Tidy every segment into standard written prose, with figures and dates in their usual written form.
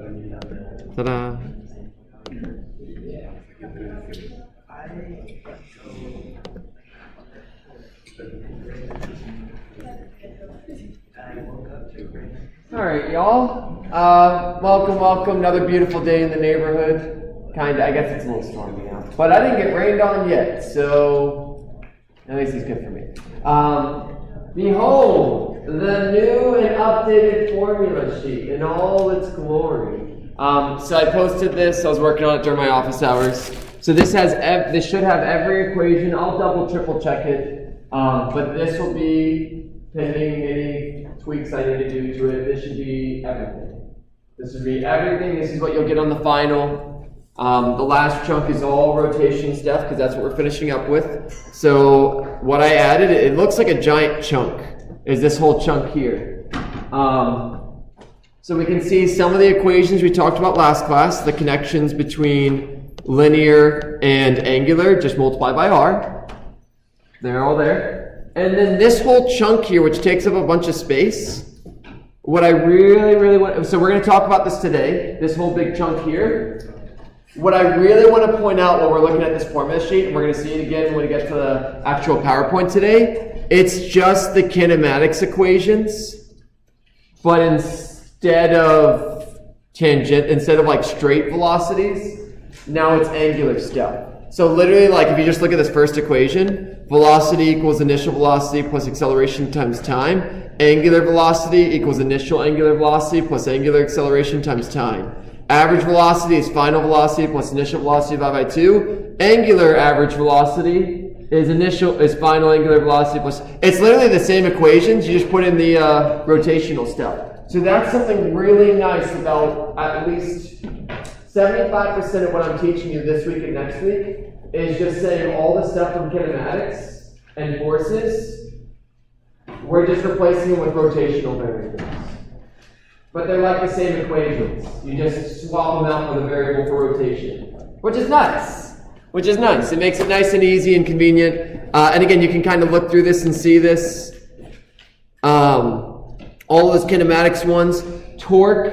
Ta-da! All right, y'all. Welcome. Another beautiful day in the neighborhood. Kinda. I guess it's a little stormy out, but I didn't get rained on yet, so at least it's good for me. Behold, the new and updated formula sheet in all its glory. So I posted this. I was working on it during my office hours. So this should have every equation. I'll double, triple check it. But this will be pending any tweaks I need to do to it. This should be everything. This is what you'll get on the final. The last chunk is all rotation stuff because that's what we're finishing up with. So what I added, it looks like a giant chunk, is this whole chunk here. So we can see some of the equations we talked about last class, the connections between linear and angular, just multiply by r. They're all there. And then this whole chunk here, which takes up a bunch of space, what I really want, so we're going to talk about this today, this whole big chunk here. What I really want to point out while we're looking at this formula sheet, and we're going to see it again when we get to the actual PowerPoint today, it's just the kinematics equations, but instead of like straight velocities, now it's angular stuff. So literally, like if you just look at this first equation, velocity equals initial velocity plus acceleration times time. Angular velocity equals initial angular velocity plus angular acceleration times time. Average velocity is final velocity plus initial velocity divided by 2. Angular average velocity is final angular velocity plus... It's literally the same equations, you just put in the rotational stuff. So that's something really nice about at least 75% of what I'm teaching you this week and next week is just saying all the stuff from kinematics and forces, we're just replacing them with rotational variables. But they're like the same equations. You just swap them out with a variable for rotation, which is nice. It makes it nice and easy and convenient. And again, you can kind of look through this and see this. All those kinematics ones. Torque,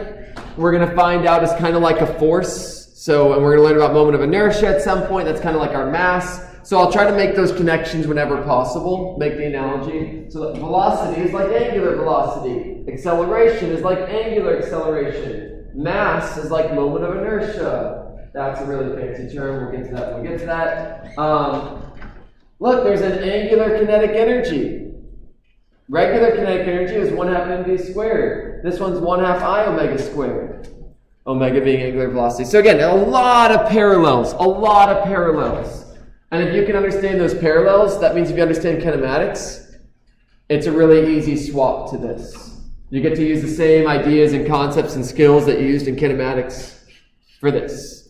we're going to find out is kind of like a force. So, and we're going to learn about moment of inertia at some point. That's kind of like our mass. So I'll try to make those connections whenever possible, make the analogy. So that velocity is like angular velocity. Acceleration is like angular acceleration. Mass is like moment of inertia. That's a really fancy term. We'll get to that. Look, there's an angular kinetic energy. Regular kinetic energy is 1/2 mv squared. This one's 1/2 I omega squared. Omega being angular velocity. So again, a lot of parallels. And if you can understand those parallels, that means if you understand kinematics, it's a really easy swap to this. You get to use the same ideas and concepts and skills that you used in kinematics for this.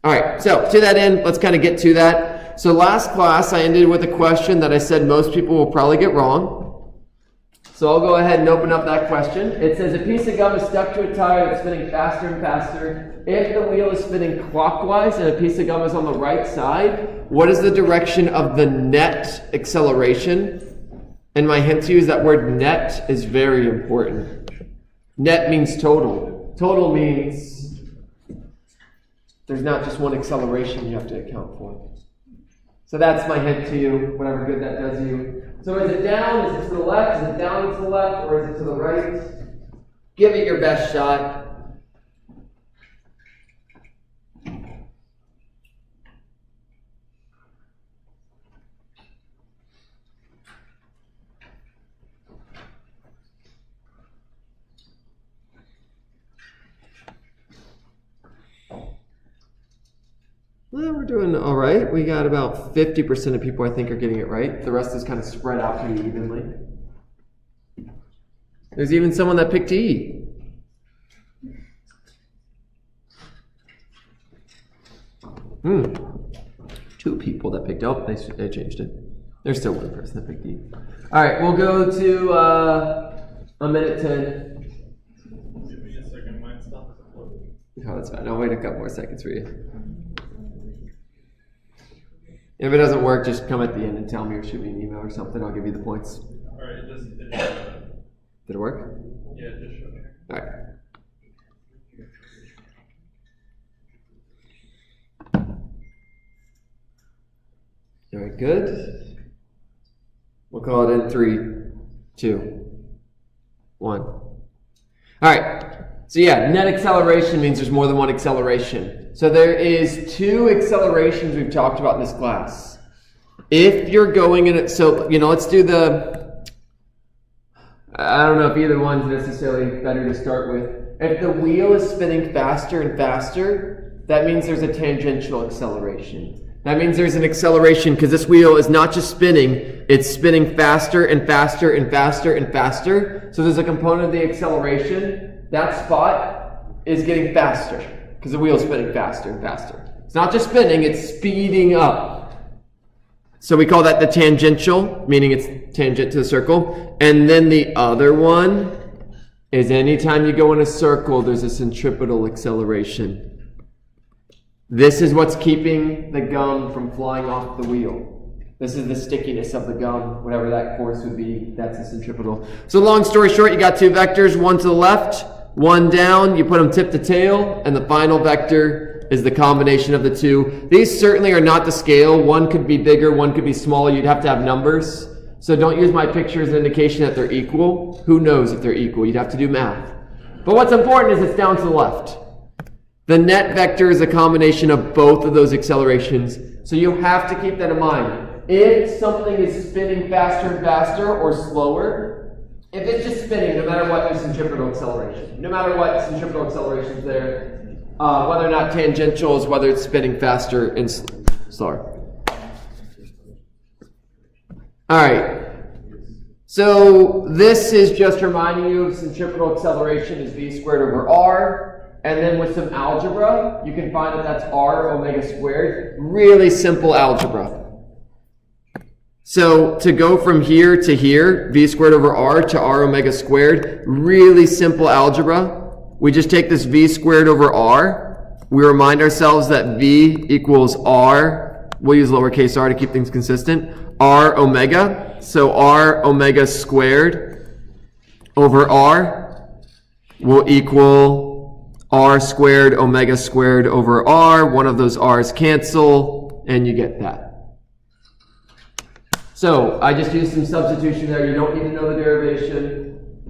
All right, so to that end, let's kind of get to that. So last class, I ended with a question that I said most people will probably get wrong. So I'll go ahead and open up that question. It says a piece of gum is stuck to a tire that's spinning faster and faster. If the wheel is spinning clockwise and a piece of gum is on the right side, what is the direction of the net acceleration? And my hint to you is that word net is very important. Net means total. Total means there's not just one acceleration you have to account for. So that's my hint to you, whatever good that does you. So is it down, is it to the left, is it down to the left, or is it to the right? Give it your best shot. Well, we're doing all right. We got about 50% of people I think are getting it right. The rest is kind of spread out pretty evenly. There's even someone that picked E. Two people that picked, they changed it. There's still one person that picked E. All right, we'll go to a minute 10. Give me a second, mine stopped. Oh, that's fine. I'll wait a couple more seconds for you. If it doesn't work, just come at the end and tell me or shoot me an email or something. I'll give you the points. All right, it just Did it work? yeah, it just showed. All right. Very good. We'll call it in 3, 2, 1. All right. So yeah, net acceleration means there's more than one acceleration. So there is 2 accelerations we've talked about in this class. If you're going in it, so, let's do I don't know if either one's necessarily better to start with. If the wheel is spinning faster and faster, that means there's a tangential acceleration. That means there's an acceleration because this wheel is not just spinning, it's spinning faster and faster and faster and faster. So there's a component of the acceleration. That spot is getting faster because the wheel is spinning faster and faster. It's not just spinning, it's speeding up. So we call that the tangential, meaning it's tangent to the circle. And then the other one is anytime you go in a circle, there's a centripetal acceleration. This is what's keeping the gum from flying off the wheel. This is the stickiness of the gum, whatever that force would be, that's the centripetal. So long story short, you got 2 vectors, one to the left, one down, you put them tip to tail, and the final vector is the combination of the 2. These certainly are not to scale. One could be bigger, one could be smaller. You'd have to have numbers. So don't use my picture as an indication that they're equal. Who knows if they're equal? You'd have to do math. But what's important is it's down to the left. The net vector is a combination of both of those accelerations. So you have to keep that in mind. If something is spinning faster and faster or slower, if it's just spinning, no matter what, there's centripetal acceleration. No matter what, centripetal acceleration is there. Whether or not tangential is whether it's spinning faster and slower. All right. So this is just reminding you of centripetal acceleration is v squared over r. And then with some algebra, you can find that that's r omega squared. Really simple algebra. So to go from here to here, v squared over r to r omega squared, really simple algebra. We just take this v squared over r. We remind ourselves that v equals r. We'll use lowercase r to keep things consistent. R omega. So r omega squared over r will equal r squared omega squared over r. One of those r's cancel, and you get that. So I just used some substitution there. You don't need to know the derivation.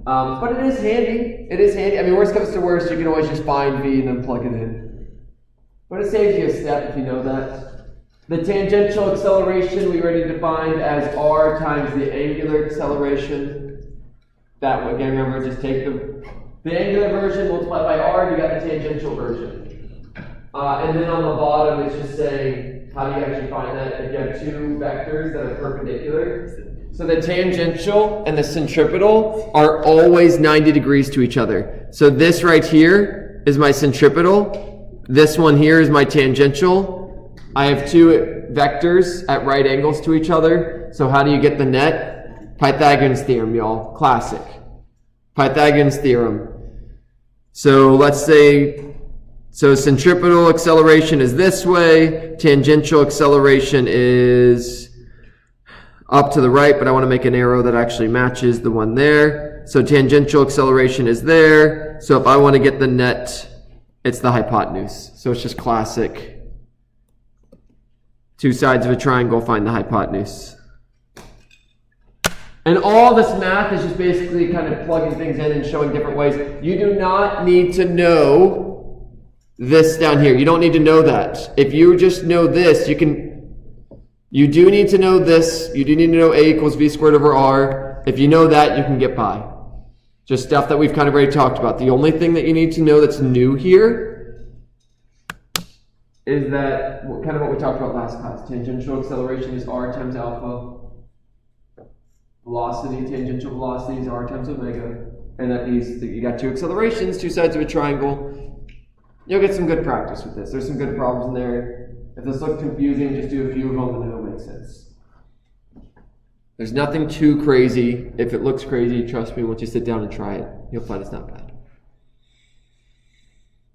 But it is handy. It is handy. I mean, worst comes to worst, you can always just find v and then plug it in. But it saves you a step if you know that. The tangential acceleration we already defined as r times the angular acceleration. That one, again, remember, just take the angular version, multiply by r, you got the tangential version. And then on the bottom, it's just saying, how do you actually find that? If you have 2 vectors that are perpendicular. So the tangential and the centripetal are always 90 degrees to each other. So this right here is my centripetal. This one here is my tangential. I have 2 vectors at right angles to each other. So how do you get the net? Pythagorean's theorem, y'all. Classic. Pythagorean's theorem. So let's say, so centripetal acceleration is this way. Tangential acceleration is up to the right, but I want to make an arrow that actually matches the one there. So tangential acceleration is there. So if I want to get the net, it's the hypotenuse. So it's just classic. 2 sides of a triangle, find the hypotenuse. And all this math is just basically kind of plugging things in and showing different ways. You do not need to know this down here. You don't need to know that. If you just know this, you do need to know this. You do need to know a equals v squared over r. If you know that, you can get by. Just stuff that we've kind of already talked about. The only thing that you need to know that's new here is that, kind of what we talked about last class. Tangential acceleration is r times alpha. Velocity, tangential velocity is r times omega. And that you got 2 accelerations, 2 sides of a triangle. You'll get some good practice with this. There's some good problems in there. If this looks confusing, just do a few of them and it'll make sense. There's nothing too crazy. If it looks crazy, trust me, once you sit down and try it, you'll find it's not bad.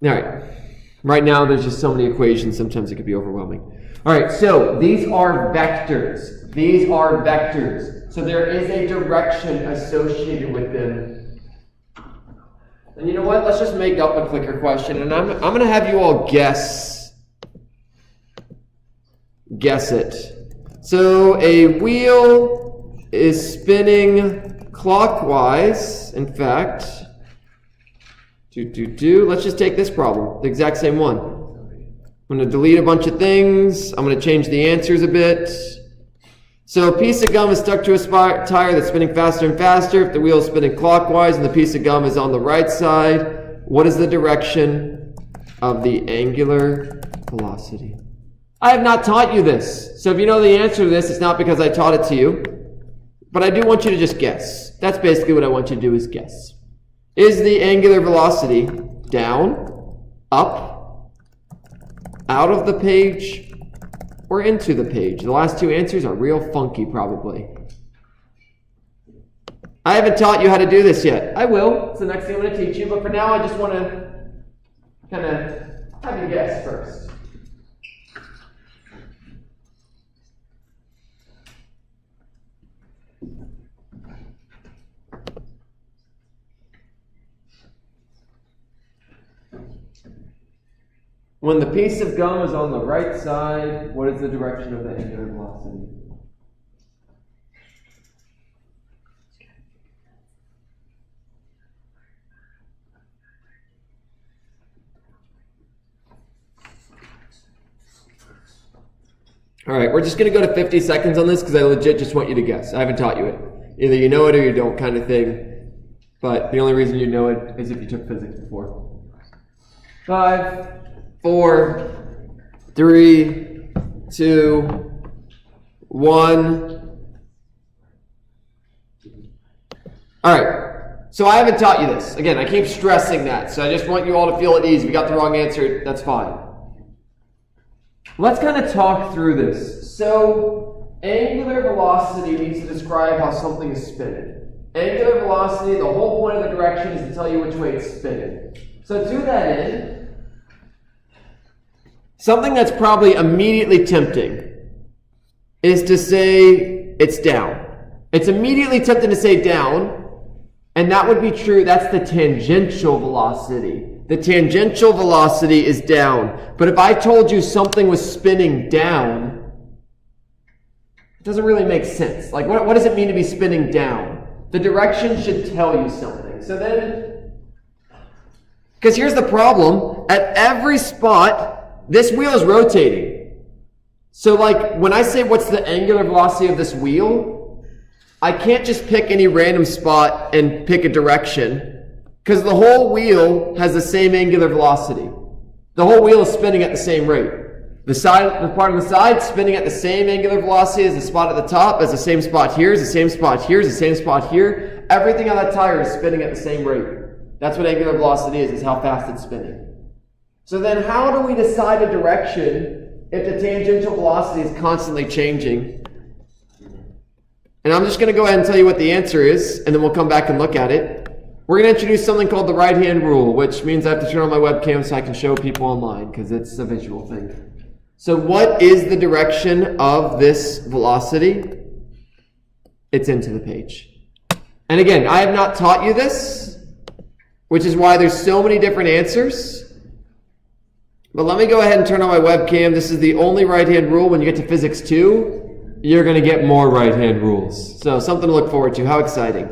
All right. Right now, there's just so many equations, sometimes it could be overwhelming. All right, so these are vectors. These are vectors. So there is a direction associated with them. And you know what? Let's just make up a clicker question, and I'm going to have you all guess it. So a wheel is spinning clockwise. In fact, let's just take this problem, the exact same one. I'm going to delete a bunch of things. I'm going to change the answers a bit. So a piece of gum is stuck to a tire that's spinning faster and faster. If the wheel is spinning clockwise and the piece of gum is on the right side, what is the direction of the angular velocity? I have not taught you this. So if you know the answer to this, it's not because I taught it to you. But I do want you to just guess. That's basically what I want you to do, is guess. Is the angular velocity down, up, out of the page, or into the page? The last two answers are real funky, probably. I haven't taught you how to do this yet. I will. It's the next thing I'm going to teach you. But for now, I just want to kind of have you guess first. When the piece of gum is on the right side, what is the direction of the angular velocity? All right, we're just going to go to 50 seconds on this because I legit just want you to guess. I haven't taught you it. Either you know it or you don't, kind of thing. But the only reason you know it is if you took physics before. 5, 4, 3, 2, 1. All right, so I haven't taught you this. Again, I keep stressing that, so I just want you all to feel at ease. If you got the wrong answer, that's fine. Let's kind of talk through this. So, angular velocity needs to describe how something is spinning. Angular velocity, the whole point of the direction is to tell you which way it's spinning. So to that end, something that's probably immediately tempting is to say it's down. It's immediately tempting to say down, and that would be true. That's the tangential velocity. The tangential velocity is down. But if I told you something was spinning down, it doesn't really make sense. Like, what does it mean to be spinning down? The direction should tell you something. So then, because here's the problem. At every spot, this wheel is rotating. So like, when I say what's the angular velocity of this wheel, I can't just pick any random spot and pick a direction, because the whole wheel has the same angular velocity. The whole wheel is spinning at the same rate. The part on the side spinning at the same angular velocity as the spot at the top, as the same spot here, as the same spot here, as the same spot here. Everything on that tire is spinning at the same rate. That's what angular velocity is how fast it's spinning. So then how do we decide a direction if the tangential velocity is constantly changing? And I'm just going to go ahead and tell you what the answer is, and then we'll come back and look at it. We're going to introduce something called the right-hand rule, which means I have to turn on my webcam so I can show people online, because it's a visual thing. So what is the direction of this velocity? It's into the page. And again, I have not taught you this, which is why there's so many different answers. But let me go ahead and turn on my webcam. This is the only right-hand rule. When you get to Physics 2, you're going to get more right-hand rules. So something to look forward to. How exciting.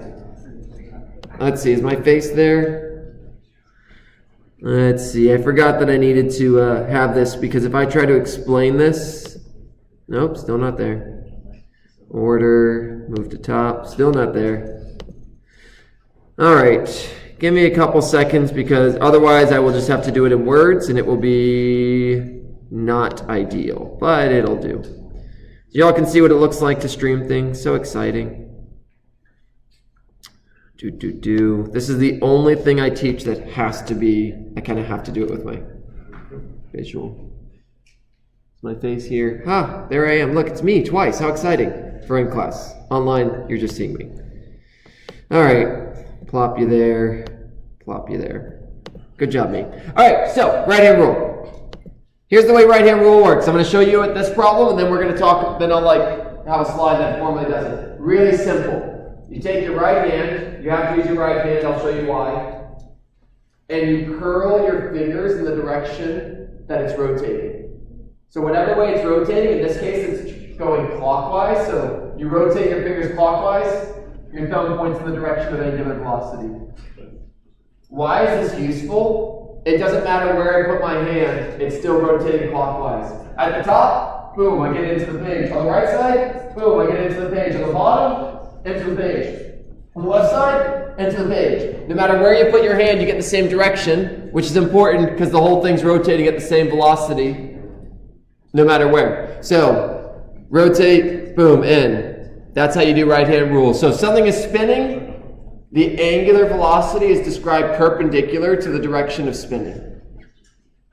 Let's see, is my face there? Let's see, I forgot that I needed to have this, because if I try to explain this, nope, still not there. Order, move to top, still not there. All right, give me a couple seconds, because otherwise I will just have to do it in words, and it will be not ideal, but it'll do. Y'all can see what it looks like to stream things, so exciting. This is the only thing I teach that has to be, I kind of have to do it with my visual. My face here. Ah, there I am. Look, it's me twice. How exciting. For in class. Online, you're just seeing me. All right. Plop you there. Plop you there. Good job, me. All right, so right-hand rule. Here's the way right-hand rule works. I'm going to show you this problem, and then we're going to talk, then I'll have a slide that formally does it. Really simple. You take your right hand, you have to use your right hand, I'll show you why, and you curl your fingers in the direction that it's rotating. So whatever way it's rotating, in this case it's going clockwise, so you rotate your fingers clockwise, your thumb points in the direction of angular velocity. Why is this useful? It doesn't matter where I put my hand, it's still rotating clockwise. At the top, boom, I get into the page. On the right side, boom, I get into the page. On the bottom, into the page. On the left side, into the page. No matter where you put your hand, you get the same direction, which is important because the whole thing's rotating at the same velocity, no matter where. So, rotate, boom, in. That's how you do right-hand rule. So if something is spinning, the angular velocity is described perpendicular to the direction of spinning.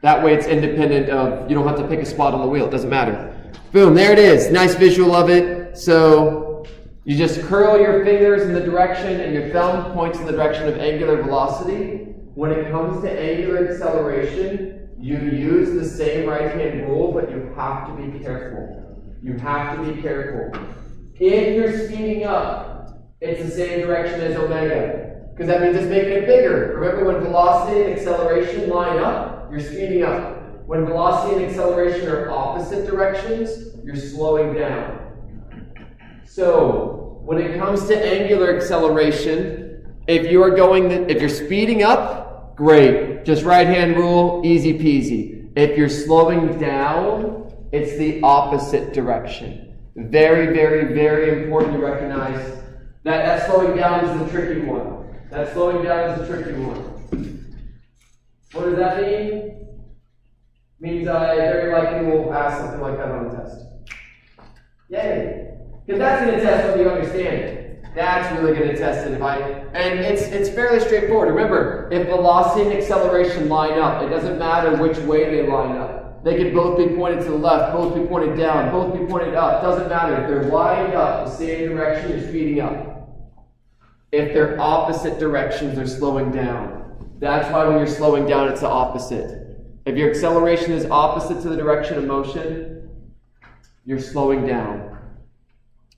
That way it's independent of, you don't have to pick a spot on the wheel, it doesn't matter. Boom, there it is. Nice visual of it. So you just curl your fingers in the direction and your thumb points in the direction of angular velocity. When it comes to angular acceleration, you use the same right-hand rule, but you have to be careful. You have to be careful. If you're speeding up, it's the same direction as omega, because that means it's making it bigger. Remember, when velocity and acceleration line up, you're speeding up. When velocity and acceleration are opposite directions, you're slowing down. So, when it comes to angular acceleration, if you're speeding up, great. Just right-hand rule, easy peasy. If you're slowing down, it's the opposite direction. Very, very, very important to recognize that slowing down is the tricky one. That slowing down is the tricky one. What does that mean? Means I very likely will ask something like that on the test. Yay! Because that's going to test whether you understand it. That's really going to test it. And it's fairly straightforward. Remember, if velocity and acceleration line up, it doesn't matter which way they line up. They could both be pointed to the left, both be pointed down, both be pointed up. Doesn't matter. If they're lined up the same direction, you're speeding up. If they're opposite directions, they're slowing down. That's why when you're slowing down, it's the opposite. If your acceleration is opposite to the direction of motion, you're slowing down.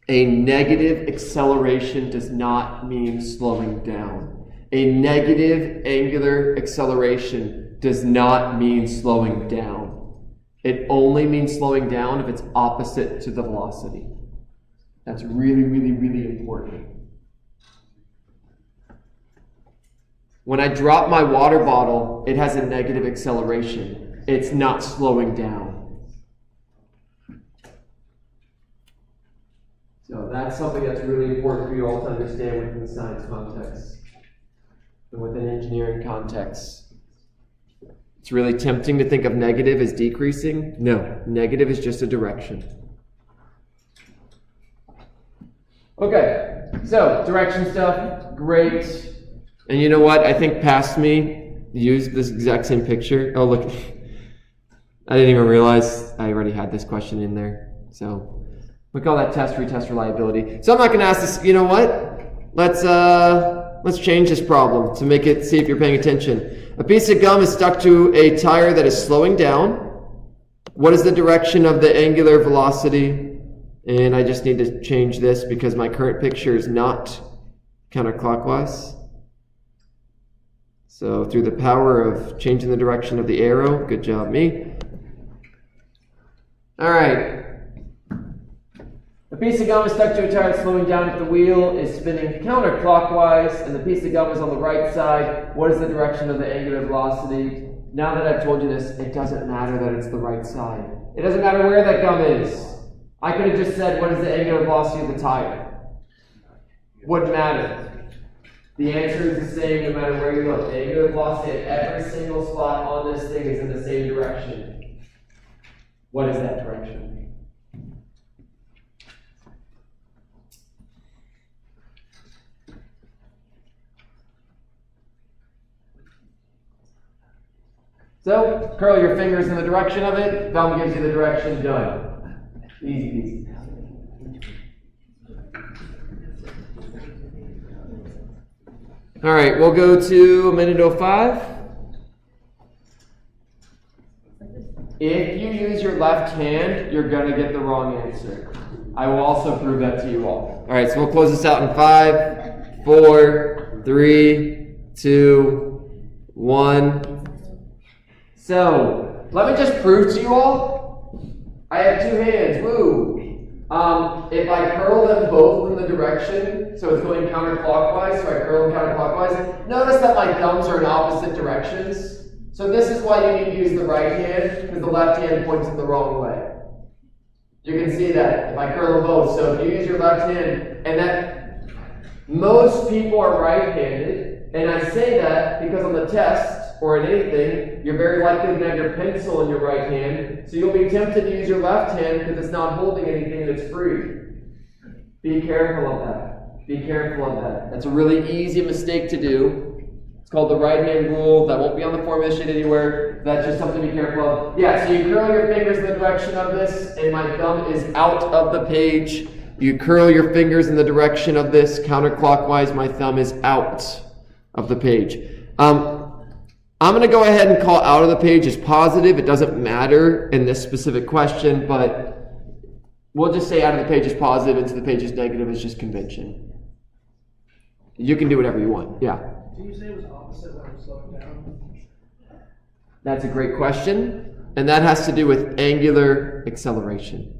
A negative acceleration does not mean slowing down. A negative angular acceleration does not mean slowing down. It only means slowing down if it's opposite to the velocity. That's really, really, really important. When I drop my water bottle, it has a negative acceleration. It's not slowing down. So that's something that's really important for you all to understand within the science context and within engineering context. It's really tempting to think of negative as decreasing. No, negative is just a direction. Okay, so direction stuff, great. And you know what? I think past me used this exact same picture. Oh, look. I didn't even realize I already had this question in there. So we call that test retest reliability. So I'm not going to ask this. You know what? Let's change this problem to make it, see if you're paying attention. A piece of gum is stuck to a tire that is slowing down. What is the direction of the angular velocity? And I just need to change this because my current picture is not counterclockwise. So through the power of changing the direction of the arrow, good job me. All right. A piece of gum is stuck to a tire slowing down if the wheel is spinning counterclockwise and the piece of gum is on the right side. What is the direction of the angular velocity? Now that I've told you this, it doesn't matter that it's the right side. It doesn't matter where that gum is. I could have just said, what is the angular velocity of the tire? Wouldn't matter. The answer is the same no matter where you look. The angular velocity at every single spot on this thing is in the same direction. What is that direction? So, curl your fingers in the direction of it. Thumb gives you the direction. Done. Easy peasy. All right, we'll go to minute 05. If you use your left hand, you're going to get the wrong answer. I will also prove that to you all. All right, so we'll close this out in 5, 4, 3, 2, 1. So, let me just prove to you all. I have 2 hands. Woo! If I curl them both in the direction, so it's going counterclockwise, so I curl them counterclockwise, notice that my thumbs are in opposite directions. So this is why you need to use the right hand, because the left hand points in the wrong way. You can see that if I curl them both. So if you use your left hand, and that most people are right-handed, and I say that because on the test, or in anything, you're very likely to have your pencil in your right hand, so you'll be tempted to use your left hand because it's not holding anything and it's free. Be careful of that. Be careful of that. That's a really easy mistake to do. It's called the right hand rule. That won't be on the formula sheet anywhere. That's just something to be careful of. Yeah, so you curl your fingers in the direction of this, and my thumb is out of the page. You curl your fingers in the direction of this counterclockwise. My thumb is out of the page. I'm going to go ahead and call out of the page as positive. It doesn't matter in this specific question, but we'll just say out of the page is positive, into the page is negative. It's just convention. You can do whatever you want. Yeah? Did you say it was opposite when it was slowing down? That's a great question. And that has to do with angular acceleration.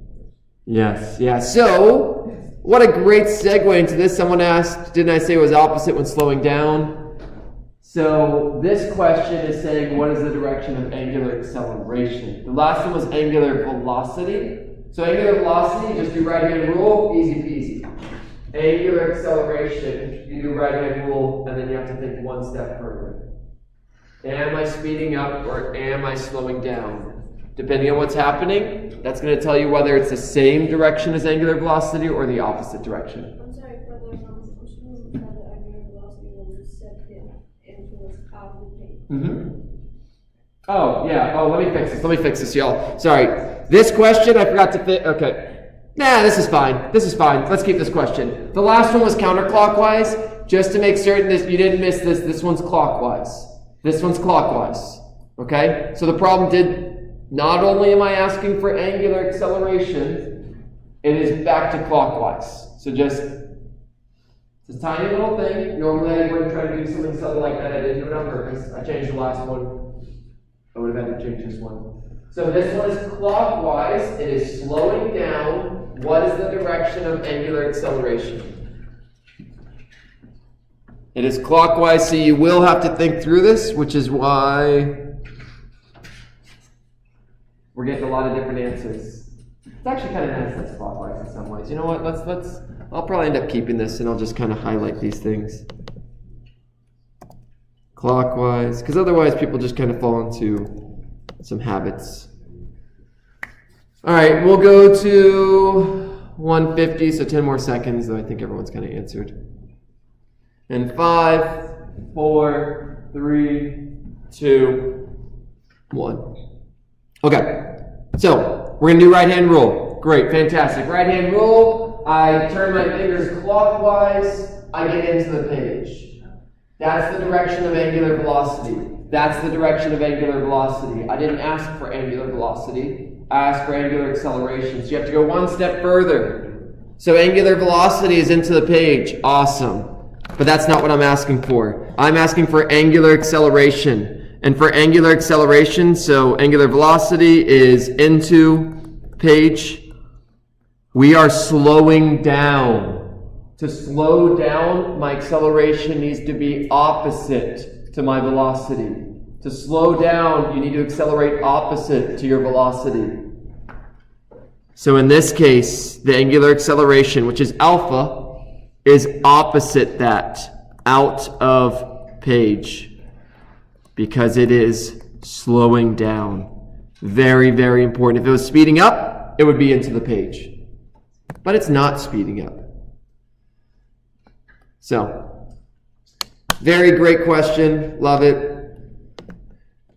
Yes. Yeah. So, what a great segue into this. Someone asked, didn't I say it was opposite when slowing down? So this question is saying, what is the direction of angular acceleration? The last one was angular velocity. So angular velocity, just do right hand rule, easy peasy. Angular acceleration, you do right hand rule, and then you have to think one step further. Am I speeding up or am I slowing down? Depending on what's happening, that's going to tell you whether it's the same direction as angular velocity or the opposite direction. I'm sorry, for the conversation, the angular velocity when you set it into out of the page. Mm-hmm. Oh, yeah. Oh, let me fix this, y'all. Sorry. This question, I forgot to fit. Okay. Nah, this is fine. Let's keep this question. The last one was counterclockwise. Just to make certain that you didn't miss this, this one's clockwise. This one's clockwise. Okay? So the problem did, not only am I asking for angular acceleration, it is back to clockwise. So just, it's a tiny little thing. Normally I wouldn't try to do something subtle like that. I didn't do it on purpose. I changed the last one. I would have had to change this one. So this one is clockwise. It is slowing down. What is the direction of angular acceleration? It is clockwise, so you will have to think through this, which is why we're getting a lot of different answers. It's actually kind of nice that's clockwise in some ways. You know what? I'll probably end up keeping this, and I'll just kind of highlight these things. Clockwise, because otherwise people just kind of fall into some habits. All right, we'll go to 150, so 10 more seconds, though I think everyone's kind of answered. And 5, 4, 3, 2, 1. Okay, so we're going to do right hand rule. Great, fantastic. Right hand rule, I turn my fingers clockwise, I get into the page. That's the direction of angular velocity. That's the direction of angular velocity. I didn't ask for angular velocity. I asked for angular acceleration. So you have to go one step further. So angular velocity is into the page. Awesome. But that's not what I'm asking for. I'm asking for angular acceleration. And for angular acceleration, so angular velocity is into page. We are slowing down. To slow down, my acceleration needs to be opposite to my velocity. To slow down, you need to accelerate opposite to your velocity. So in this case, the angular acceleration, which is alpha, is opposite that, out of page, because it is slowing down. Very, very important. If it was speeding up, it would be into the page. But it's not speeding up. So, very great question. Love it.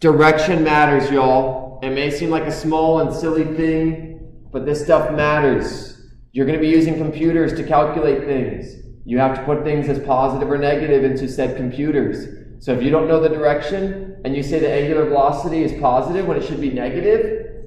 Direction matters, y'all. It may seem like a small and silly thing, but this stuff matters. You're going to be using computers to calculate things. You have to put things as positive or negative into said computers. So if you don't know the direction, and you say the angular velocity is positive when it should be negative,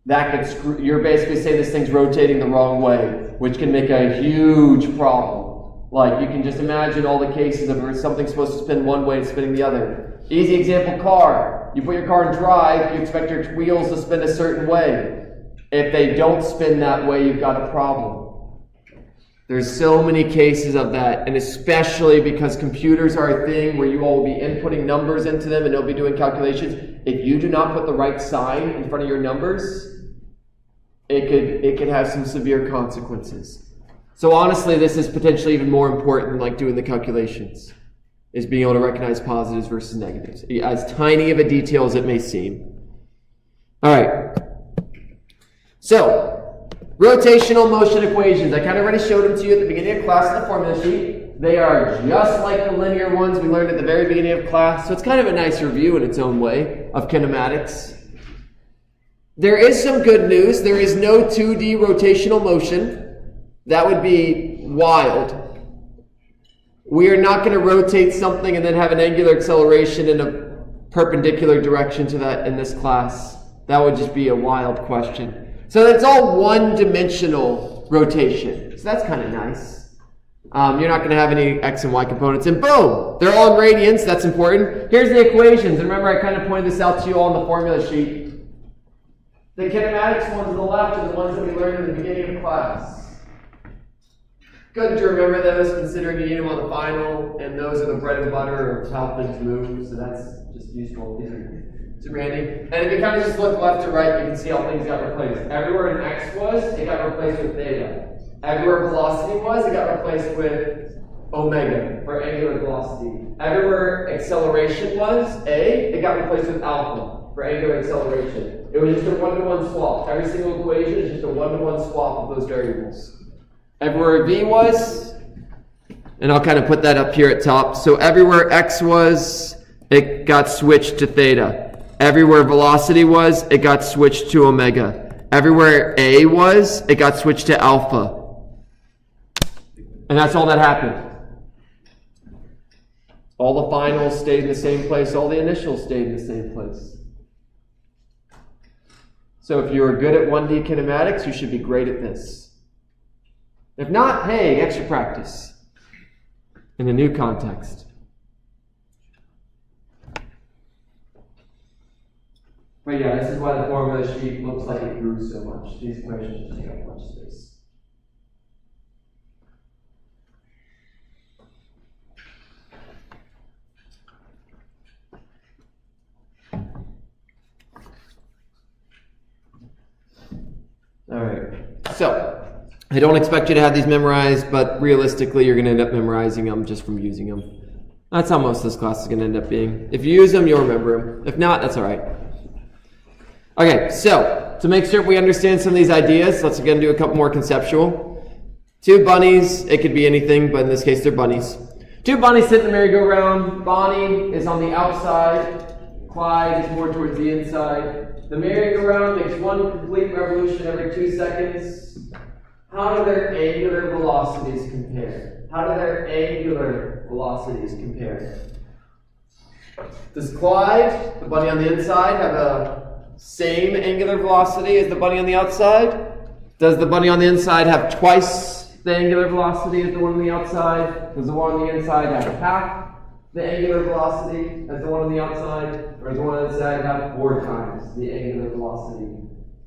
that could screw. You're basically saying this thing's rotating the wrong way, which can make a huge problem. Like, you can just imagine all the cases of where something's supposed to spin one way and spinning the other. Easy example, car. You put your car in drive, you expect your wheels to spin a certain way. If they don't spin that way, you've got a problem. There's so many cases of that, and especially because computers are a thing where you all will be inputting numbers into them and they'll be doing calculations. If you do not put the right sign in front of your numbers, it could have some severe consequences. So honestly, this is potentially even more important than like doing the calculations, is being able to recognize positives versus negatives, as tiny of a detail as it may seem. All right. So, rotational motion equations. I kind of already showed them to you at the beginning of class in the formula sheet. They are just like the linear ones we learned at the very beginning of class. So it's kind of a nice review in its own way of kinematics. There is some good news. There is no 2D rotational motion. That would be wild. We are not going to rotate something and then have an angular acceleration in a perpendicular direction to that in this class. That would just be a wild question. So it's all one-dimensional rotation. So that's kind of nice. You're not going to have any x and y components. And boom! They're all in radians. That's important. Here's the equations. And remember, I kind of pointed this out to you all in the formula sheet. The kinematics ones on the left are the ones that we learned in the beginning of class. Good to remember those, considering you need them on the final. And those are the bread and butter of how things move. So that's just useful. These are super handy. And if you kind of just look left to right, you can see how things got replaced. Everywhere an x was, it got replaced with theta. Everywhere velocity was, it got replaced with omega for angular velocity. Everywhere acceleration was, a, it got replaced with alpha for angular acceleration. It was just a one-to-one swap. Every single equation is just a one-to-one swap of those variables. Everywhere v was, and I'll kind of put that up here at top. So everywhere x was, it got switched to theta. Everywhere velocity was, it got switched to omega. Everywhere a was, it got switched to alpha. And that's all that happened. All the finals stayed in the same place. All the initials stayed in the same place. So if you're good at 1D kinematics, you should be great at this. If not, hey, extra practice in a new context. But yeah, this is why the formula sheet looks like it grew so much. These equations just take up much space. Alright, so I don't expect you to have these memorized, but realistically you're going to end up memorizing them just from using them. That's how most of this class is going to end up being. If you use them, you'll remember them. If not, that's alright. Okay, so to make sure we understand some of these ideas, let's again do a couple more conceptual. Two bunnies, it could be anything, but in this case they're bunnies. Two bunnies sit in the merry-go-round. Bonnie is on the outside. Clyde is more towards the inside. The merry-go-round makes one complete revolution every 2 seconds. How do their angular velocities compare? How do their angular velocities compare? Does Clyde, the bunny on the inside, have a same angular velocity as the bunny on the outside? Does the bunny on the inside have twice the angular velocity as the one on the outside? Does the one on the inside have half the angular velocity as the one on the outside? Or does the one on the inside have 4 times the angular velocity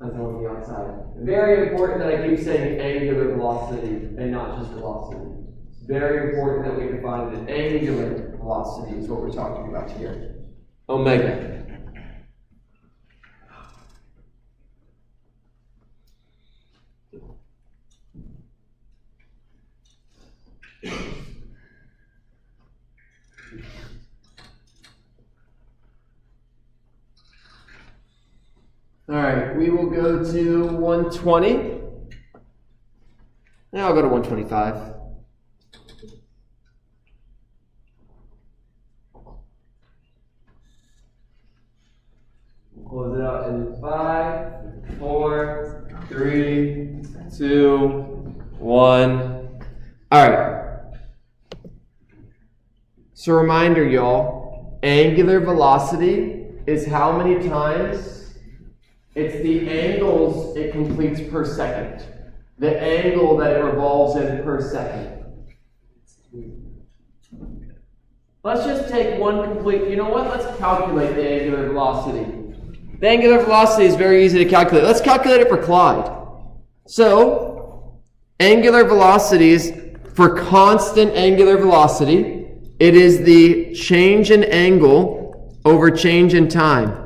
as the one on the outside? Very important that I keep saying angular velocity and not just velocity. It's very important that we define that angular velocity is what we're talking about here. Omega. All right, we will go to 120. Now I'll go to 125. Close it out in 5, 4, 3, 2, 1. All right. So reminder, y'all, angular velocity is how many times? It's the angles it completes per second. The angle that it revolves in per second. Let's just take one complete, you know what? Let's calculate the angular velocity. The angular velocity is very easy to calculate. Let's calculate it for Clyde. So, angular velocities, for constant angular velocity, it is the change in angle over change in time.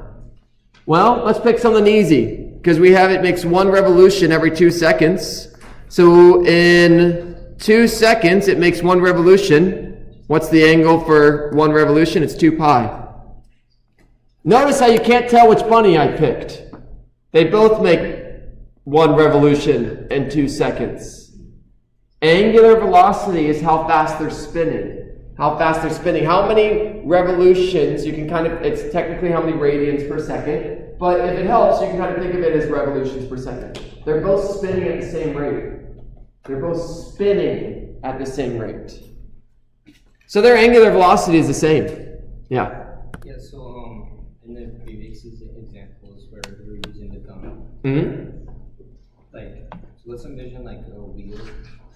Well, let's pick something easy, because we have it makes 1 revolution every 2 seconds. So in 2 seconds, it makes 1 revolution. What's the angle for 1 revolution? It's 2 pi. Notice how you can't tell which bunny I picked. They both make 1 revolution in 2 seconds. Angular velocity is how fast they're spinning. How fast they're spinning. How many revolutions, you can kind of, it's technically how many radians per second, but if it helps, you can kind of think of it as revolutions per second. They're both spinning at the same rate. They're both spinning at the same rate. So their angular velocity is the same. Yeah. Yeah, so in the previous examples where we were using the gun, like, so let's envision like a wheel.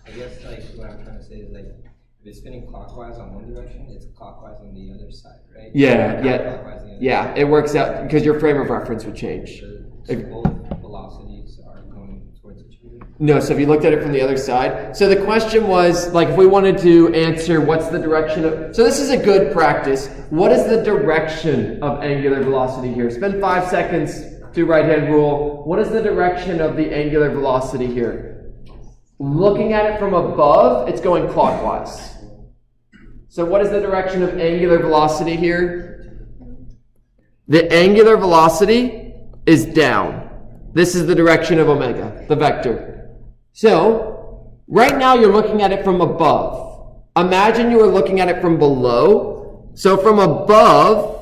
I guess like what I'm trying to say is like, if it's spinning clockwise on one direction, it's clockwise on the other side, right? Yeah, it works out because your frame of reference would change. So both velocities are going towards each other? No, so if you looked at it from the other side. So the question was, like, if we wanted to answer what's the direction of, so this is a good practice. What is the direction of angular velocity here? Spend 5 seconds, do right-hand rule. What is the direction of the angular velocity here? Looking at it from above, it's going clockwise. So what is the direction of angular velocity here? The angular velocity is down. This is the direction of omega, the vector. So, right now you're looking at it from above. Imagine you were looking at it from below. So from above,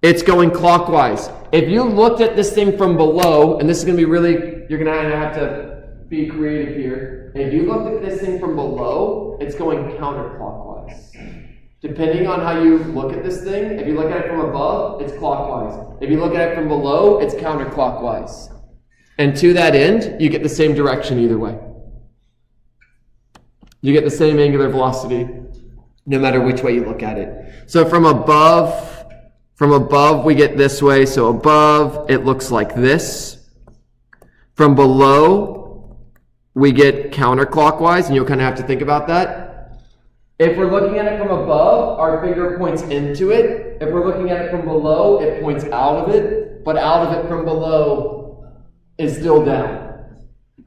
it's going clockwise. If you looked at this thing from below, and this is going to be really, you're going to have to be creative here. If you looked at this thing from below, it's going counterclockwise. Depending on how you look at this thing, if you look at it from above, it's clockwise. If you look at it from below, it's counterclockwise. And to that end, you get the same direction either way. You get the same angular velocity, no matter which way you look at it. So from above we get this way. So above, it looks like this. From below, we get counterclockwise, and you'll kind of have to think about that. If we're looking at it from above, our finger points into it. If we're looking at it from below, it points out of it. But out of it from below is still down.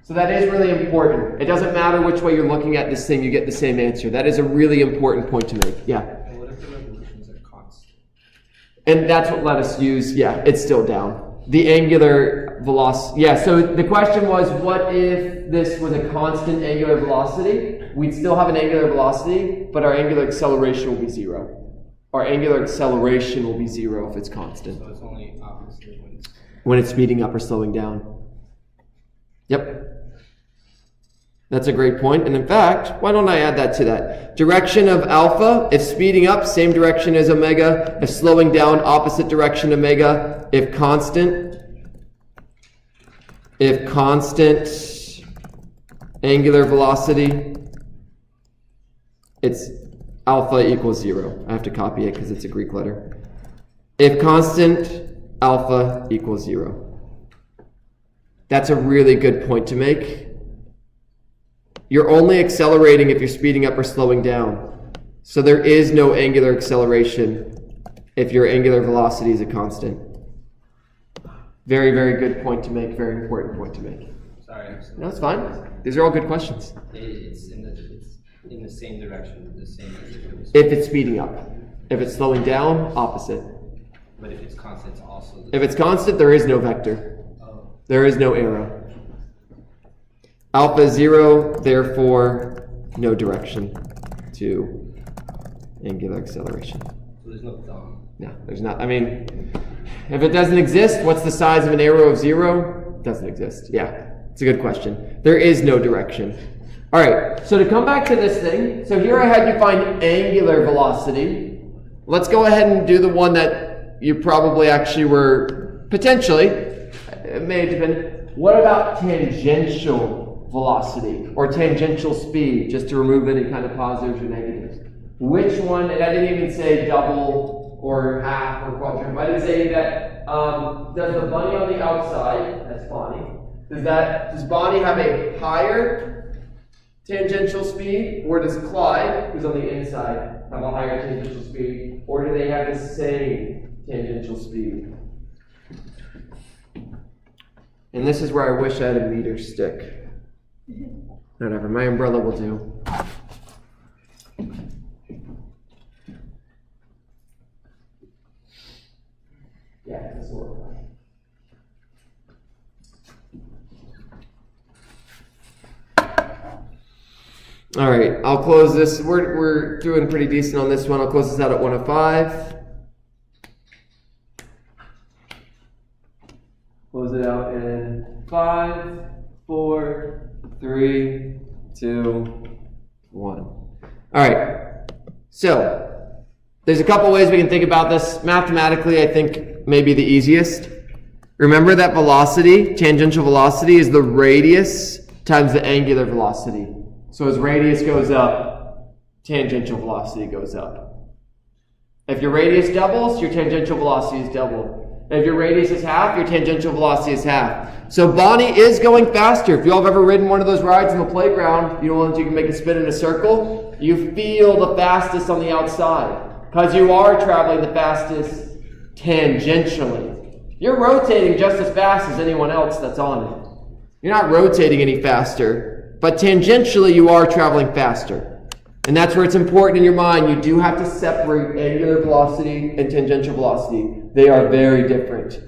So that is really important. It doesn't matter which way you're looking at this thing, you get the same answer. That is a really important point to make. Yeah. And what if the revolutions are constant? And that's what let us use, yeah, it's still down. The angular velocity, yeah, so the question was, what if this was a constant angular velocity? We'd still have an angular velocity, but our angular acceleration will be 0. Our angular acceleration will be 0 if it's constant. So it's only opposite when it's speeding up or slowing down. Yep. That's a great point. And in fact, why don't I add that to that? Direction of alpha, if speeding up, same direction as omega. If slowing down, opposite direction omega. If constant angular velocity, it's alpha equals 0. I have to copy it because it's a Greek letter. If constant, alpha equals 0. That's a really good point to make. You're only accelerating if you're speeding up or slowing down. So there is no angular acceleration if your angular velocity is a constant. Very, very good point to make. Very important point to make. Sorry. No, it's fine. These are all good questions. It's in the same direction, the same as if it was. If it's speeding up. If it's slowing down, opposite. But if it's constant, it's also. If it's constant, there is no vector. Oh. There is no arrow. Alpha is 0, therefore no direction to angular acceleration. So there's no thumb. No, there's not. I mean, if it doesn't exist, what's the size of an arrow of 0? It doesn't exist. Yeah, it's a good question. There is no direction. All right, so to come back to this thing, so here I had you find angular velocity. Let's go ahead and do the one that you probably actually were potentially, it may depend. What about tangential velocity or tangential speed, just to remove any kind of positives or negatives? Which one, and I didn't even say double or half or quadruple. I didn't say that. Does the bunny on the outside, that's Bonnie, does Bonnie have a higher tangential speed, or does Clyde, who's on the inside, have a higher tangential speed, or do they have the same tangential speed? And this is where I wish I had a meter stick. Whatever, my umbrella will do. Yeah, this will work. All right, I'll close this. We're doing pretty decent on this one. I'll close this out at 105. Close it out in 5, 4, 3, 2, 1. All right. So there's a couple ways we can think about this. Mathematically, I think maybe the easiest. Remember that velocity, tangential velocity, is the radius times the angular velocity. So as radius goes up, tangential velocity goes up. If your radius doubles, your tangential velocity is doubled. If your radius is half, your tangential velocity is half. So Bonnie is going faster. If y'all have ever ridden one of those rides in the playground, you know that you can make a spin in a circle, you feel the fastest on the outside because you are traveling the fastest tangentially. You're rotating just as fast as anyone else that's on it. You're not rotating any faster, but tangentially you are traveling faster. And that's where it's important in your mind. You do have to separate angular velocity and tangential velocity. They are very different.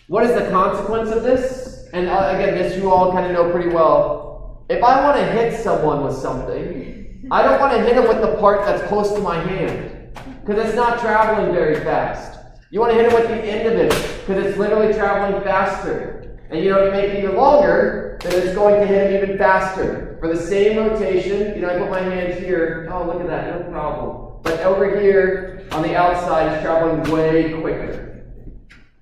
What is the consequence of this? And again, this you all kind of know pretty well. If I want to hit someone with something, I don't want to hit them with the part that's close to my hand, because it's not traveling very fast. You want to hit it with the end of it, because it's literally traveling faster. And if you make it even longer, then it's going to hit it even faster. For the same rotation, I put my hand here, oh look at that, no problem. But over here, on the outside, it's traveling way quicker.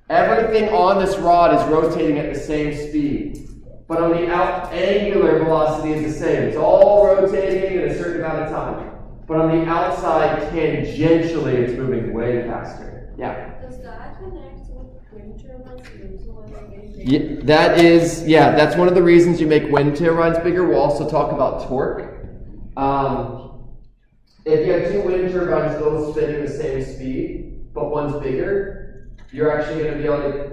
Everything on this rod is rotating at the same speed. But on the angular velocity is the same. It's all rotating in a certain amount of time. But on the outside, tangentially, it's moving way faster. Yeah? Does that connect with wind turbines? That's one of the reasons you make wind turbines bigger. We'll also talk about torque. If you have two wind turbines both spinning the same speed, but one's bigger, you're actually going to be able to,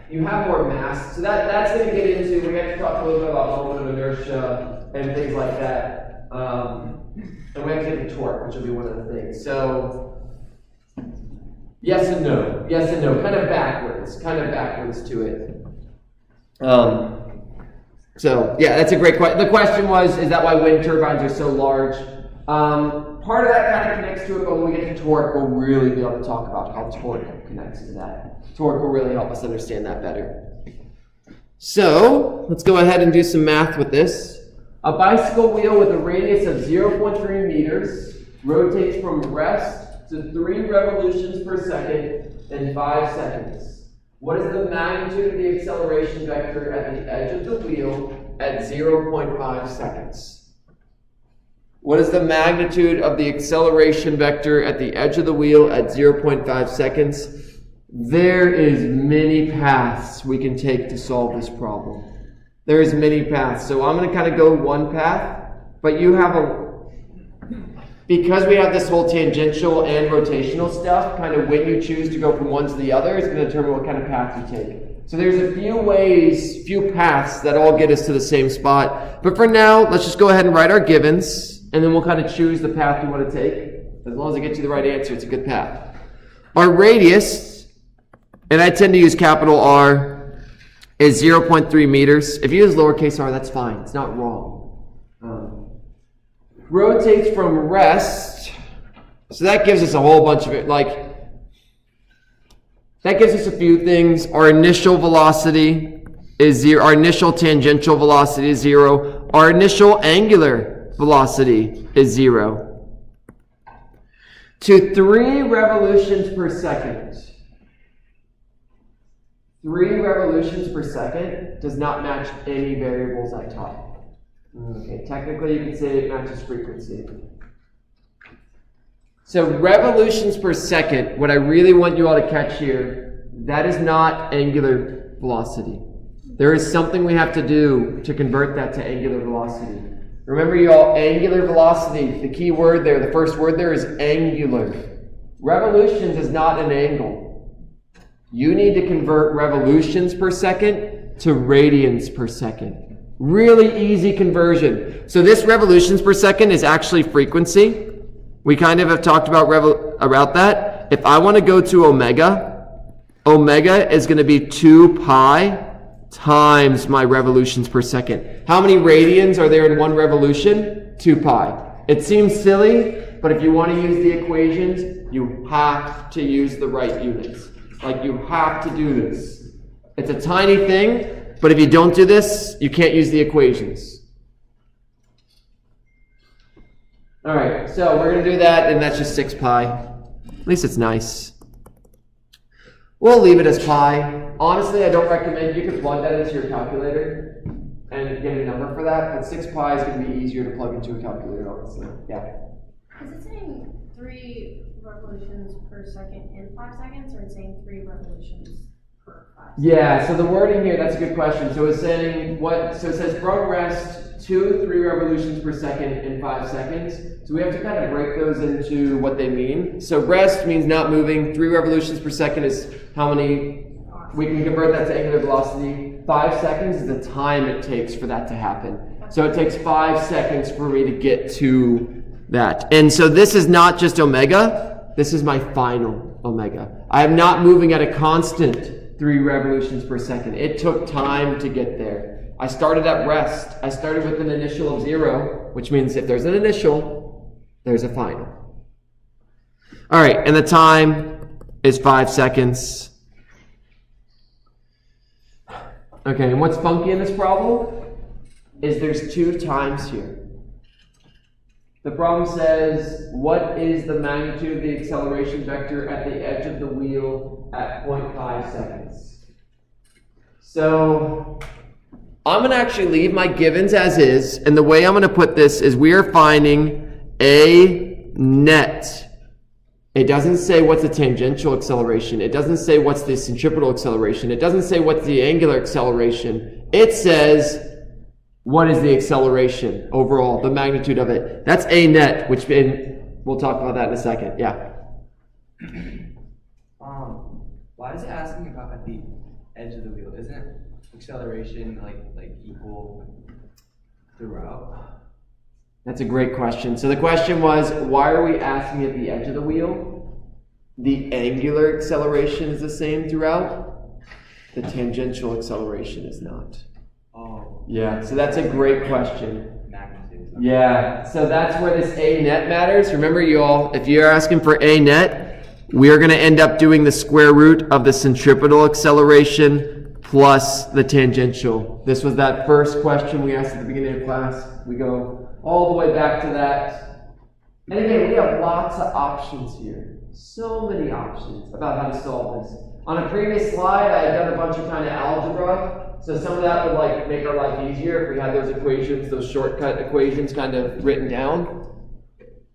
you have more mass. So that's going to get into, we have to talk a little bit about moment of inertia and things like that. And we have to get to torque, which will be one of the things. So, yes and no, kind of backwards to it. So yeah, that's a great question. The question was, is that why wind turbines are so large? Part of that kind of connects to it, but when we get to torque, we'll really be able to talk about how torque connects to that. Torque will really help us understand that better. So, let's go ahead and do some math with this. A bicycle wheel with a radius of 0.3 meters rotates from rest to 3 revolutions per second in 5 seconds. What is the magnitude of the acceleration vector at the edge of the wheel at 0.5 seconds? What is the magnitude of the acceleration vector at the edge of the wheel at 0.5 seconds? There is many paths we can take to solve this problem. There is many paths. So I'm going to kind of go one path, but you have because we have this whole tangential and rotational stuff, kind of when you choose to go from one to the other is going to determine what kind of path you take. So there's a few paths that all get us to the same spot. But for now, let's just go ahead and write our givens, and then we'll kind of choose the path you want to take. As long as it gets you the right answer, it's a good path. Our radius, and I tend to use capital R, is 0.3 meters. If you use lowercase r, that's fine. It's not wrong. Rotates from rest, so that gives us a whole bunch of it. That gives us a few things. Our initial velocity is 0. Our initial tangential velocity is 0. Our initial angular velocity is 0. To 3 revolutions per second. 3 revolutions per second does not match any variables I taught. Okay, technically you can say it matches frequency. So revolutions per second, what I really want you all to catch here, that is not angular velocity. There is something we have to do to convert that to angular velocity. Remember you all, angular velocity, the key word there, the first word there is angular. Revolutions is not an angle. You need to convert revolutions per second to radians per second. Really easy conversion. So this revolutions per second is actually frequency. We kind of have talked about that. If I want to go to omega is going to be 2 pi times my revolutions per second. How many radians are there in one revolution? 2 pi. It seems silly, but if you want to use the equations, you have to use the right units. Like, you have to do this. It's a tiny thing, but if you don't do this, you can't use the equations. All right, so we're going to do that, and that's just 6 pi. At least it's nice. We'll leave it as pi. Honestly, I don't recommend you can plug that into your calculator and get a number for that, but 6 pi is going to be easier to plug into a calculator, honestly. Yeah. Is it saying 3 revolutions per second in 5 seconds, or it's saying 3 revolutions per 5 seconds? Yeah, so the wording here, that's a good question. So it's saying so it says from rest 3 revolutions per second in 5 seconds. So we have to kind of break those into what they mean. So rest means not moving. 3 revolutions per second is how many, we can convert that to angular velocity. 5 seconds is the time it takes for that to happen. So it takes 5 seconds for me to get to that. And so this is not just omega, this is my final omega. I am not moving at a constant 3 revolutions per second. It took time to get there. I started at rest. I started with an initial of 0, which means if there's an initial, there's a final. All right, and the time is 5 seconds. Okay, and what's funky in this problem is there's 2 times here. The problem says, what is the magnitude of the acceleration vector at the edge of the wheel at 0.5 seconds? So I'm going to actually leave my givens as is, and the way I'm going to put this is we are finding a net. It doesn't say what's the tangential acceleration. It doesn't say what's the centripetal acceleration. It doesn't say what's the angular acceleration. It says what is the acceleration overall, the magnitude of it. That's a net, which we'll talk about that in a second. Yeah. Why is it asking about at the edge of the wheel? Isn't acceleration like equal throughout? That's a great question. So the question was, why are we asking at the edge of the wheel? The angular acceleration is the same throughout. The tangential acceleration is not. Oh. Yeah, so that's a great question. Magnitude. Yeah, so that's where this A net matters. Remember, you all, if you're asking for A net, we are going to end up doing the square root of the centripetal acceleration plus the tangential. This was that first question we asked at the beginning of class. We go all the way back to that. And again, we have lots of options here. So many options about how to solve this. On a previous slide, I had done a bunch of kind of algebra. So some of that would make our life easier if we had those equations, those shortcut equations kind of written down.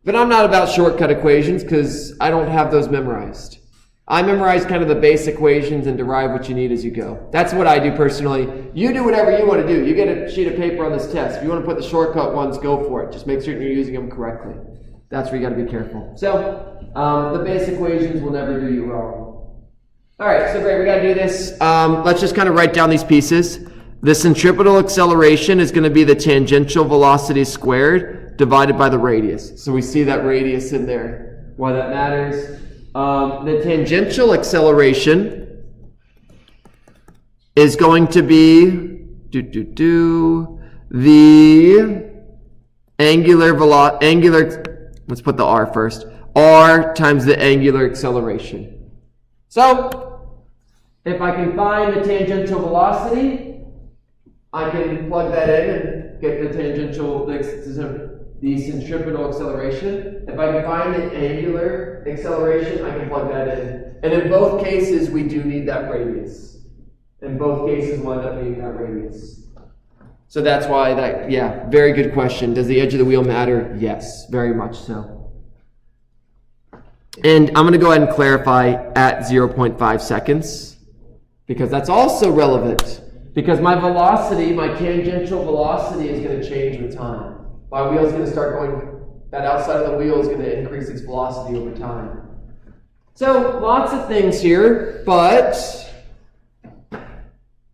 But I'm not about shortcut equations because I don't have those memorized. I memorize kind of the base equations and derive what you need as you go. That's what I do personally. You do whatever you want to do. You get a sheet of paper on this test. If you want to put the shortcut ones, go for it. Just make certain you're using them correctly. That's where you got to be careful. So, the base equations will never do you wrong. All right, so great. We got to do this. Let's just kind of write down these pieces. The centripetal acceleration is going to be the tangential velocity squared divided by the radius. So we see that radius in there. Why that matters. The tangential acceleration is going to be the angular, let's put the R first, R times the angular acceleration. So, if I can find the tangential velocity, I can plug that in and get the tangential, the centripetal acceleration. If I can find the angular acceleration, I can plug that in. And in both cases, we do need that radius. In both cases, we'll end up needing that radius. So that's why very good question. Does the edge of the wheel matter? Yes, very much so. And I'm going to go ahead and clarify at 0.5 seconds, because that's also relevant. Because my velocity, my tangential velocity is going to change with time. My wheel is going to start going, that outside of the wheel is going to increase its velocity over time. So, lots of things here, but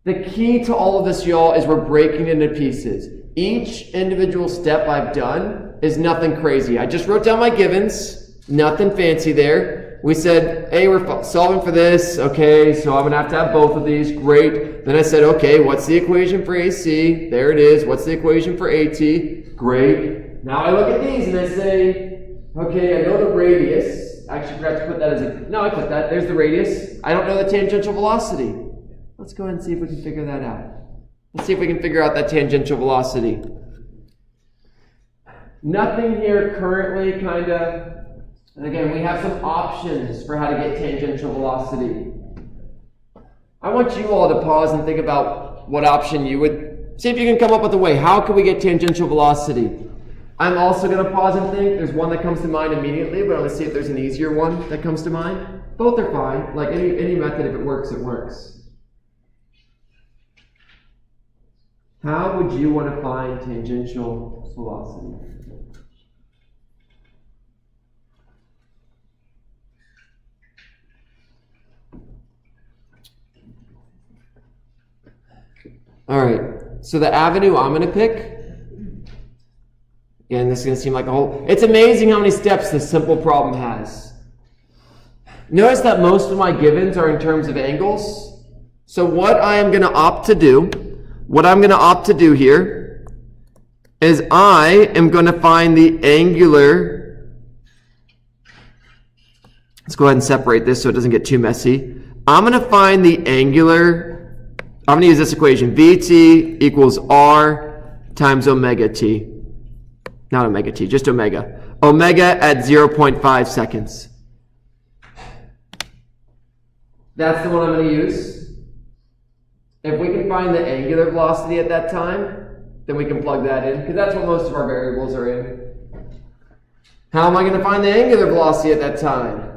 the key to all of this, y'all, is we're breaking it into pieces. Each individual step I've done is nothing crazy. I just wrote down my givens, nothing fancy there. We said, hey, we're solving for this. Okay, so I'm going to have both of these. Great. Then I said, okay, what's the equation for AC? There it is. What's the equation for AT? Great. Now I look at these and I say, okay, I know the radius. I actually forgot to put that as a... No, I put that. There's the radius. I don't know the tangential velocity. Let's go ahead and see if we can figure that out. Let's see if we can figure out that tangential velocity. Nothing here currently, kind of. And again, we have some options for how to get tangential velocity. I want you all to pause and think about what option you would... See if you can come up with a way. How can we get tangential velocity? I'm also going to pause and think. There's one that comes to mind immediately, but I'm going to see if there's an easier one that comes to mind. Both are fine. Like any method, if it works, it works. How would you want to find tangential velocity? All right, so the avenue I'm going to pick, again, this is going to seem like a whole... It's amazing how many steps this simple problem has. Notice that most of my givens are in terms of angles. So what I am going to opt to do, here is I am going to find the angular... Let's go ahead and separate this so it doesn't get too messy. I'm going to find the angular... I'm going to use this equation. Vt equals r times omega t. Not omega t, just omega. Omega at 0.5 seconds. That's the one I'm going to use. If we can find the angular velocity at that time, then we can plug that in, because that's what most of our variables are in. How am I going to find the angular velocity at that time?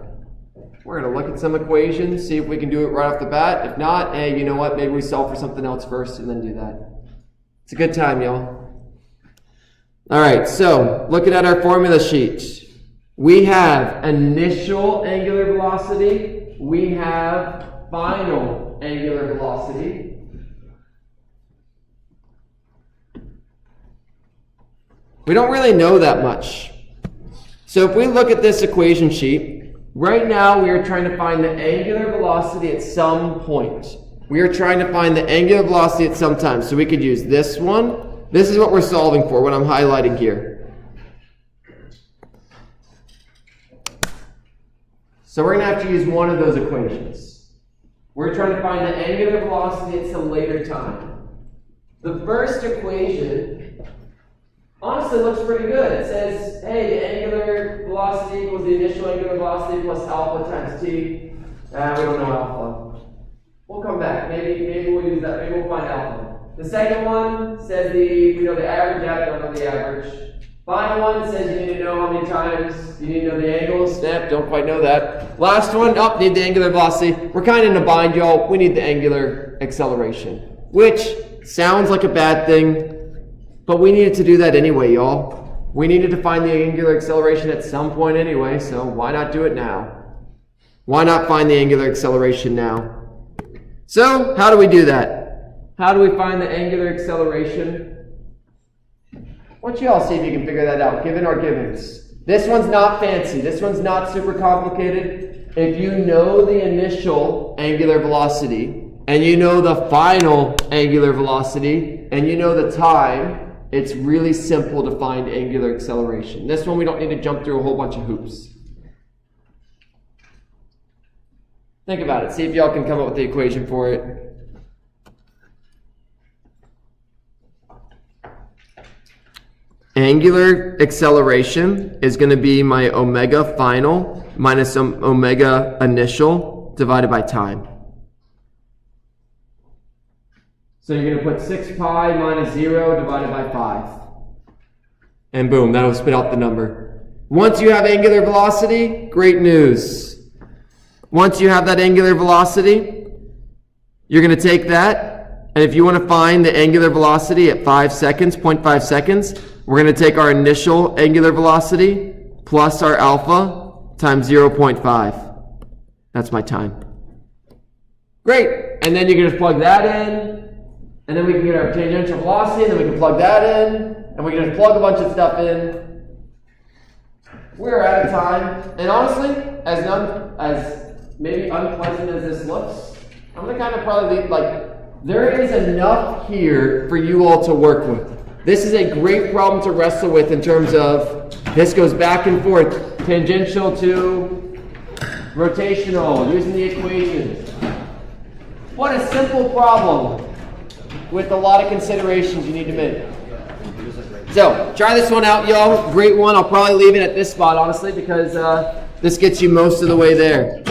We're going to look at some equations, see if we can do it right off the bat. If not, hey, you know what? Maybe we solve for something else first and then do that. It's a good time, y'all. All right, so looking at our formula sheet, we have initial angular velocity. We have final angular velocity. We don't really know that much. So if we look at this equation sheet, right now, we are trying to find the angular velocity at some point. We are trying to find the angular velocity at some time. So we could use this one. This is what we're solving for, what I'm highlighting here. So we're going to have to use one of those equations. We're trying to find the angular velocity at some later time. The first equation honestly looks pretty good. It says, hey, the angular velocity equals the initial angular velocity plus alpha times t. We don't know alpha. We'll come back. Maybe we'll use that. Maybe we'll find alpha. The second one says we know the average. I don't know the average. Final one says you need to know how many times. You need to know the angles. Snap, don't quite know that. Last one, need the angular velocity. We're kind of in a bind, y'all. We need the angular acceleration, which sounds like a bad thing. But we needed to do that anyway, y'all. We needed to find the angular acceleration at some point anyway, so why not do it now? Why not find the angular acceleration now? So, how do we do that? How do we find the angular acceleration? Why don't you all see if you can figure that out, given our givens. This one's not fancy. This one's not super complicated. If you know the initial angular velocity, and you know the final angular velocity, and you know the time, it's really simple to find angular acceleration. This one we don't need to jump through a whole bunch of hoops. Think about it. See if y'all can come up with the equation for it. Angular acceleration is going to be my omega final minus omega initial divided by time. So you're going to put 6 pi minus 0 divided by 5. And boom, that'll spit out the number. Once you have angular velocity, great news. Once you have that angular velocity, you're going to take that, and if you want to find the angular velocity at 5 seconds, 0.5 seconds, we're going to take our initial angular velocity plus our alpha times 0.5. That's my time. Great. And then you can just plug that in, and then we can get our tangential velocity, and then we can plug that in, and we can just plug a bunch of stuff in. We're out of time. And honestly, as maybe unpleasant as this looks, I'm going to kind of probably leave, there is enough here for you all to work with. This is a great problem to wrestle with in terms of this goes back and forth, tangential to rotational, using the equations. What a simple problem with a lot of considerations you need to make. So, try this one out, y'all. Great one. I'll probably leave it at this spot, honestly, because this gets you most of the way there.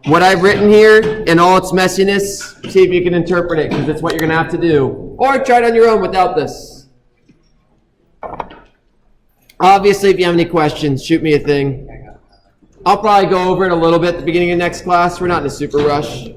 What I've written here, in all its messiness, see if you can interpret it, because it's what you're going to have to do. Or try it on your own without this. Obviously, if you have any questions, shoot me a thing. I'll probably go over it a little bit at the beginning of next class. We're not in a super rush.